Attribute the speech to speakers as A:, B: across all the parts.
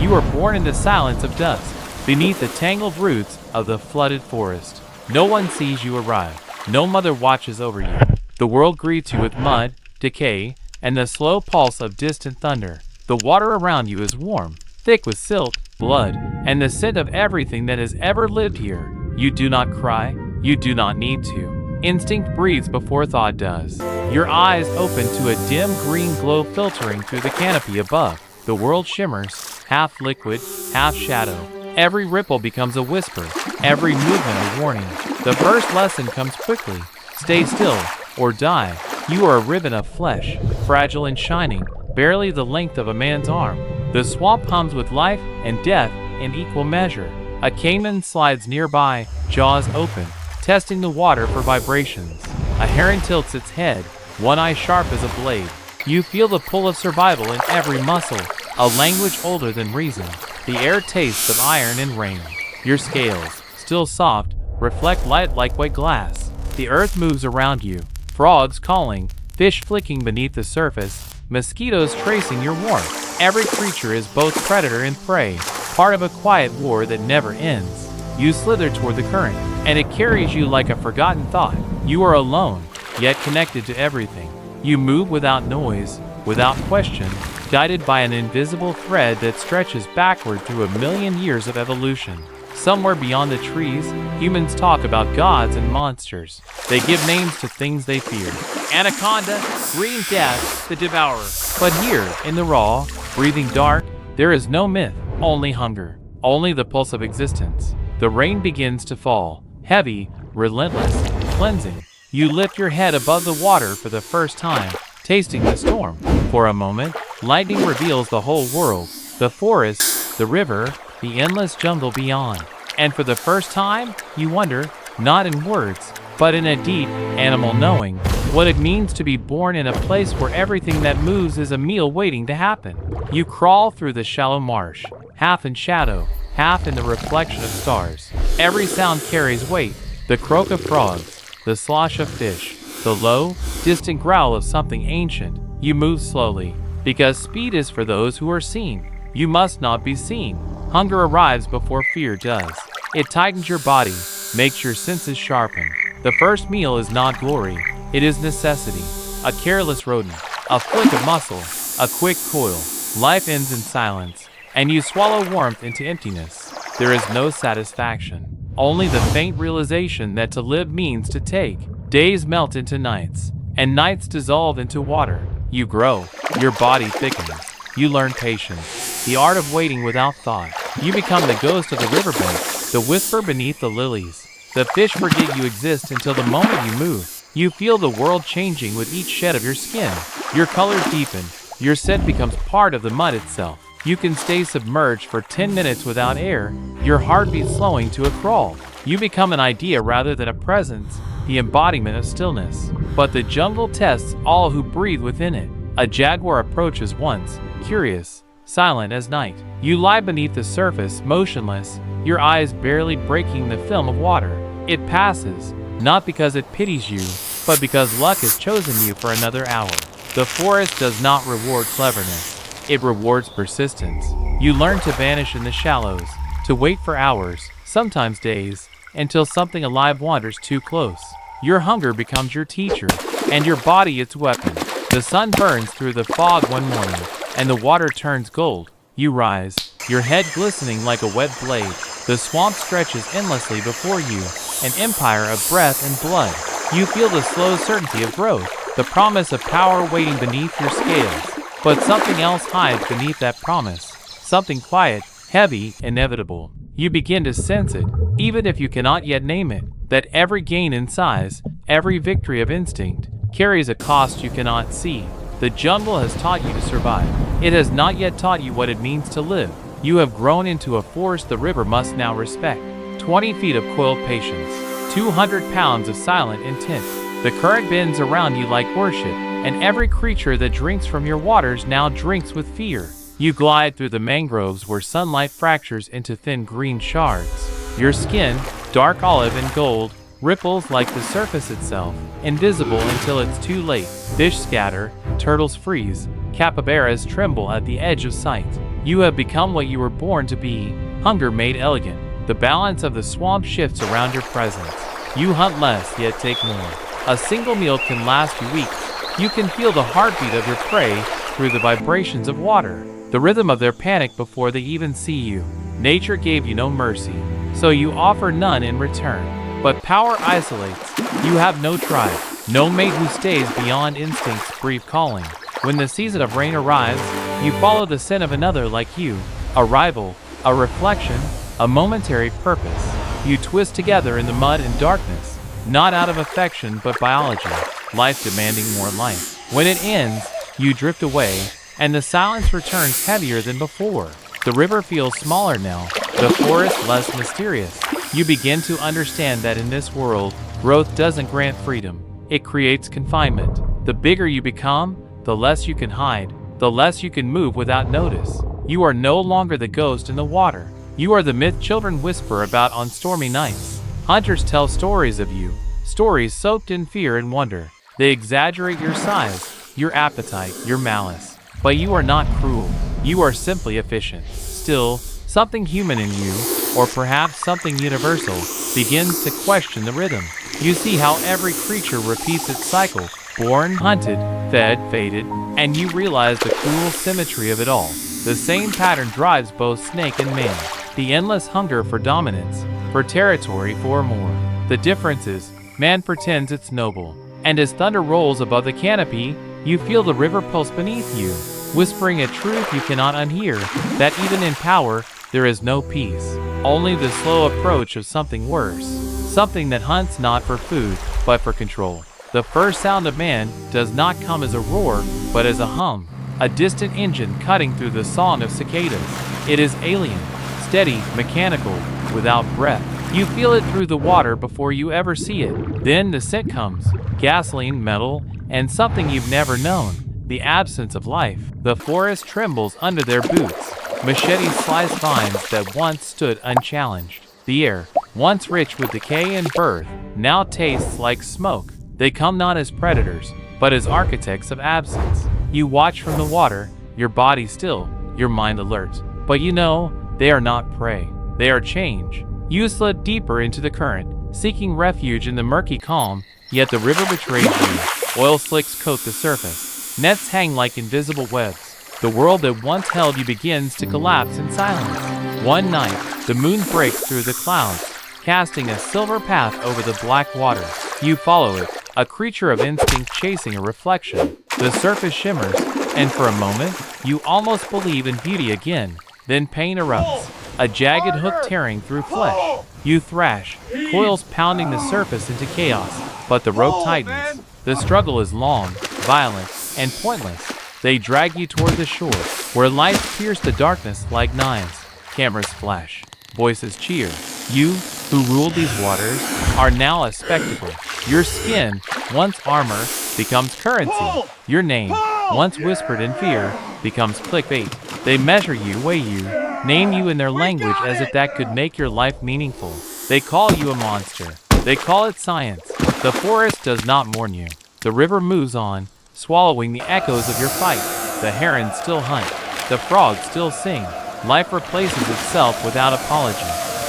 A: You are born in the silence of dusk, beneath the tangled roots of the flooded forest. No one sees you arrive. No mother watches over you. The world greets you with mud, decay, and the slow pulse of distant thunder. The water around you is warm, thick with silt, blood, and the scent of everything that has ever lived here. You do not cry. You do not need to. Instinct breathes before thought does. Your eyes open to a dim green glow filtering through the canopy above. The world shimmers, half liquid, half shadow. Every ripple becomes a whisper, every movement a warning. The first lesson comes quickly. Stay still, or die. You are a ribbon of flesh, fragile and shining, barely the length of a man's arm. The swamp hums with life and death in equal measure. A caiman slides nearby, jaws open, testing the water for vibrations. A heron tilts its head, one eye sharp as a blade. You feel the pull of survival in every muscle, a language older than reason. The air tastes of iron and rain. Your scales, still soft, reflect light like white glass. The earth moves around you, frogs calling, fish flicking beneath the surface, mosquitoes tracing your warmth. Every creature is both predator and prey, part of a quiet war that never ends. You slither toward the current, and it carries you like a forgotten thought. You are alone, yet connected to everything. You move without noise, without question, guided by an invisible thread that stretches backward through a million years of evolution. Somewhere beyond the trees, humans talk about gods and monsters. They give names to things they fear. Anaconda, green death, the devourer. But here, in the raw, breathing dark, there is no myth, only hunger, only the pulse of existence. The rain begins to fall, heavy, relentless, cleansing. You lift your head above the water for the first time, tasting the storm. For a moment, lightning reveals the whole world, the forest, the river, the endless jungle beyond. And for the first time, you wonder, not in words, but in a deep, animal knowing, what it means to be born in a place where everything that moves is a meal waiting to happen. You crawl through the shallow marsh, half in shadow, half in the reflection of stars. Every sound carries weight, the croak of frogs, the slosh of fish, the low, distant growl of something ancient. You move slowly, because speed is for those who are seen. You must not be seen. Hunger arrives before fear does. It tightens your body, makes your senses sharpen. The first meal is not glory, it is necessity. A careless rodent, a flick of muscle, a quick coil. Life ends in silence, and you swallow warmth into emptiness. There is no satisfaction, only the faint realization that to live means to take. Days melt into nights, and nights dissolve into water. You grow, your body thickens. You learn patience, the art of waiting without thought. You become the ghost of the riverbed, the whisper beneath the lilies. The fish forget you exist until the moment you move. You feel the world changing with each shed of your skin. Your colors deepen, your scent becomes part of the mud itself. You can stay submerged for 10 minutes without air, your heartbeat slowing to a crawl. You become an idea rather than a presence, the embodiment of stillness. But the jungle tests all who breathe within it. A jaguar approaches once, curious, silent as night. You lie beneath the surface, motionless, your eyes barely breaking the film of water. It passes, not because it pities you, but because luck has chosen you for another hour. The forest does not reward cleverness, it rewards persistence. You learn to vanish in the shallows, to wait for hours, sometimes days, until something alive wanders too close. Your hunger becomes your teacher, and your body its weapon. The sun burns through the fog one morning, and the water turns gold. You rise, your head glistening like a wet blade. The swamp stretches endlessly before you, an empire of breath and blood. You feel the slow certainty of growth, the promise of power waiting beneath your scales. But something else hides beneath that promise, something quiet, heavy, inevitable. You begin to sense it, even if you cannot yet name it, that every gain in size, every victory of instinct, carries a cost you cannot see. The jungle has taught you to survive. It has not yet taught you what it means to live. You have grown into a force the river must now respect. 20 feet of coiled patience, 200 pounds of silent intent. The current bends around you like worship, and every creature that drinks from your waters now drinks with fear. You glide through the mangroves where sunlight fractures into thin green shards. Your skin, dark olive and gold, ripples like the surface itself, invisible until it's too late. Fish scatter, turtles freeze, capybaras tremble at the edge of sight. You have become what you were born to be, hunger made elegant. The balance of the swamp shifts around your presence. You hunt less, yet take more. A single meal can last you weeks. You can feel the heartbeat of your prey through the vibrations of water, the rhythm of their panic before they even see you. Nature gave you no mercy, so you offer none in return. But power isolates. You have no tribe, no mate who stays beyond instinct's brief calling. When the season of rain arrives, you follow the scent of another like you, a rival, a reflection, a momentary purpose. You twist together in the mud and darkness, not out of affection but biology, life demanding more life. When it ends, you drift away, and the silence returns heavier than before. The river feels smaller now, the forest less mysterious. You begin to understand that in this world, growth doesn't grant freedom, it creates confinement. The bigger you become, the less you can hide, the less you can move without notice. You are no longer the ghost in the water. You are the myth children whisper about on stormy nights. Hunters tell stories of you, stories soaked in fear and wonder. They exaggerate your size, your appetite, your malice. But you are not cruel. You are simply efficient. Still, something human in you, or perhaps something universal, begins to question the rhythm. You see how every creature repeats its cycle, born, hunted, fed, fated, and you realize the cruel symmetry of it all. The same pattern drives both snake and man. The endless hunger for dominance, for territory, for more. The difference is, man pretends it's noble, and as thunder rolls above the canopy, you feel the river pulse beneath you, whispering a truth you cannot unhear, that even in power, there is no peace, only the slow approach of something worse, something that hunts not for food, but for control. The first sound of man does not come as a roar, but as a hum, a distant engine cutting through the song of cicadas. It is alien, steady, mechanical, without breath. You feel it through the water before you ever see it. Then the scent comes, gasoline, metal, and something you've never known, the absence of life. The forest trembles under their boots. Machetes slice vines that once stood unchallenged. The air, once rich with decay and birth, now tastes like smoke. They come not as predators, but as architects of absence. You watch from the water, your body still, your mind alert. But you know, they are not prey. They are change. You slid deeper into the current, seeking refuge in the murky calm, yet the river betrays you. Oil slicks coat the surface. Nets hang like invisible webs. The world that once held you begins to collapse in silence. One night, the moon breaks through the clouds, casting a silver path over the black water. You follow it, a creature of instinct chasing a reflection. The surface shimmers, and for a moment, you almost believe in beauty again. Then pain erupts, a jagged hook tearing through flesh. You thrash, coils pounding the surface into chaos, but the rope tightens. The struggle is long, violent, and pointless. They drag you toward the shore, where lights pierce the darkness like knives. Cameras flash, voices cheer. You, who ruled these waters, are now a spectacle. Your skin, once armor, becomes currency. Your name, once whispered in fear, becomes clickbait. They measure you, weigh you, name you in their language as if that could make your life meaningful. They call you a monster. They call it science. The forest does not mourn you. The river moves on, swallowing the echoes of your fight. The herons still hunt. The frogs still sing. Life replaces itself without apology.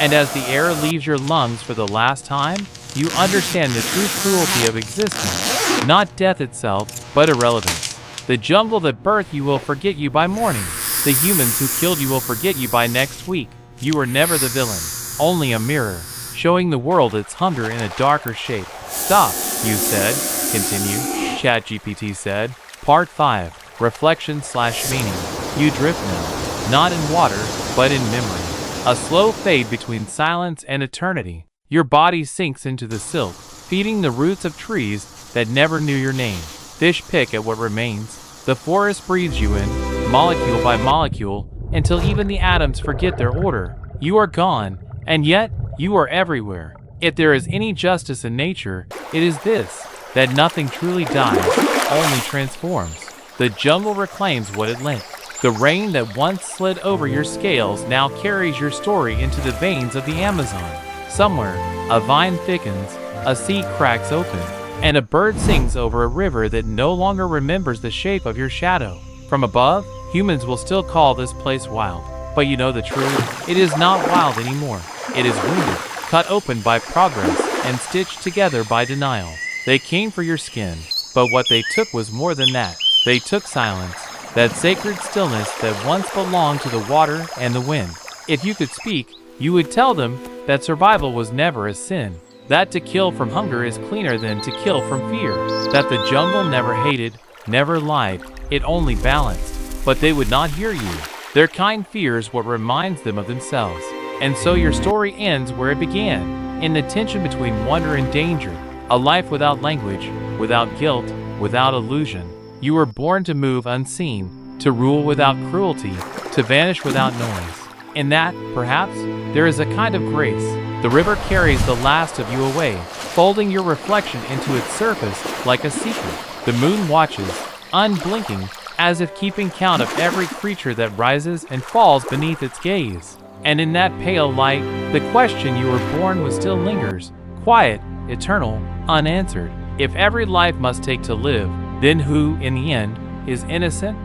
A: And as the air leaves your lungs for the last time, you understand the true cruelty of existence. Not death itself, but irrelevance. The jungle that birthed you will forget you by morning. The humans who killed you will forget you by next week. You were never the villain, only a mirror, showing the world its hunger in a darker shape. Stop, you said. Continue, ChatGPT said. Part 5, Reflection/Meaning. You drift now, not in water, but in memory. A slow fade between silence and eternity. Your body sinks into the silt, feeding the roots of trees that never knew your name. Fish pick at what remains. The forest breathes you in, molecule by molecule, until even the atoms forget their order. You are gone, and yet you are everywhere. If there is any justice in nature, it is this, that nothing truly dies, only transforms. The jungle reclaims what it lent. The rain that once slid over your scales now carries your story into the veins of the Amazon. Somewhere, a vine thickens, a sea cracks open, and a bird sings over a river that no longer remembers the shape of your shadow. From above, Humans will still call this place wild. But you know the truth? It is not wild anymore. It is wounded, cut open by progress, and stitched together by denial. They came for your skin, but what they took was more than that. They took silence, that sacred stillness that once belonged to the water and the wind. If you could speak, you would tell them that survival was never a sin, that to kill from hunger is cleaner than to kill from fear, that the jungle never hated, never lied, it only balanced. But they would not hear you. Their kind fears what reminds them of themselves. And so your story ends where it began, in the tension between wonder and danger, a life without language, without guilt, without illusion. You were born to move unseen, to rule without cruelty, to vanish without noise. In that, perhaps, there is a kind of grace. The river carries the last of you away, folding your reflection into its surface like a secret. The moon watches, unblinking, as if keeping count of every creature that rises and falls beneath its gaze. And in that pale light, the question you were born with still lingers, quiet, eternal, unanswered. If every life must take to live, then who, in the end, is innocent?